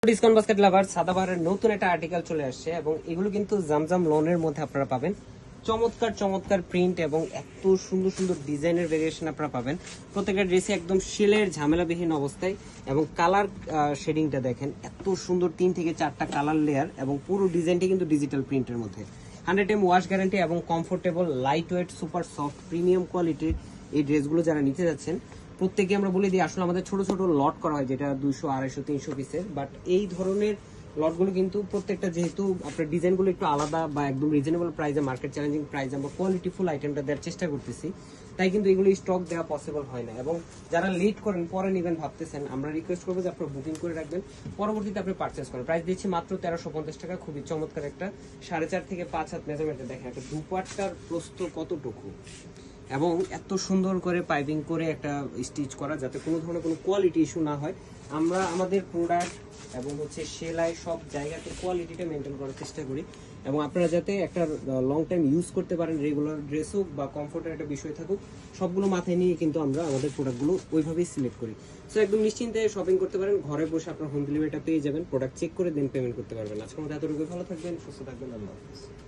Discount basket লাভার সাদাবাহারের নতুন একটা article চলে আসছে এবং এগুলো কিন্তু জামজাম লোনের মধ্যে আপনারা পাবেন। চমৎকার চমৎকার প্রিন্ট এবং এত সুন্দর সুন্দর ডিজাইনের ভেরিয়েশন আপনারা পাবেন। প্রত্যেকটা ড্রেসে একদম সেলের ঝামেলাবিহীন অবস্থায় এবং কালার শেডিংটা দেখেন এত সুন্দর, 3 থেকে 4টা কালার লেয়ার এবং পুরো ডিজাইনটা কিন্তু ডিজিটাল প্রিন্টের মধ্যে। 100 ওয়াশ গ্যারান্টি এবং comfortable, light weight, super soft, premium কোয়ালিটির এই ড্রেসগুলো যারা নিতে যাচ্ছেন প্রত্যেকে আমরা বলে দিই আসলে আমাদের ছোট ছোট লট করা হয়, যেটা 200, 250, 300 পিসের। বাট এই ধরনের লটগুলো কিন্তু প্রত্যেকটা যেহেতু আপনার ডিজাইনগুলো একটু আলাদা বা একদম রিজনেবল প্রাইসে, মার্কেট চ্যালেঞ্জিং প্রাইসে আমরা কোয়ালিটিফুল আইটেমটা দেওয়ার চেষ্টা করতেছি, তাই কিন্তু এগুলো স্টক দেওয়া পসিবল হয় না। এবং যারা লেট করেন, পরে নেবেন ভাবতেছেন, আমরা রিকোয়েস্ট করবো যে আপনারা বুকিং করে রাখবেন, পরবর্তীতে আপনি পারচেস করেন। প্রাইস দিচ্ছি মাত্র 1350 টাকা। খুবই চমৎকার একটা 4.5 থেকে 5 হাত মেজারমেন্টে দেখেন একটা দুপাট্টার প্রস্থ কতটুকু এবং এত সুন্দর করে পাইপিং করে একটা স্টিচ করা, যাতে কোনো ধরনের কোনো কোয়ালিটি ইস্যু না হয়। আমরা আমাদের প্রোডাক্ট এবং সেলাই সব জায়গাতে কোয়ালিটিটা মেনটেন করার চেষ্টা করি এবং আপনারা যাতে একটা লং টাইম ইউজ করতে পারেন, রেগুলার ড্রেস হোক বা কমফোর্টের একটা বিষয় থাকুক, সবগুলো মাথায় নিয়ে কিন্তু আমরা আমাদের প্রোডাক্টগুলো ওইভাবেই সিলেক্ট করি। সো একদম নিশ্চিন্তে শপিং করতে পারেন, ঘরে বসে আপনার হোম ডেলিভারিটা পেয়ে যাবেন, প্রোডাক্ট চেক করে দেন পেমেন্ট করতে পারবেন। আজকের মধ্যে এতটুকু, ভালো থাকবেন, সুস্থ থাকবেন, আল্লাহ হাফেজ।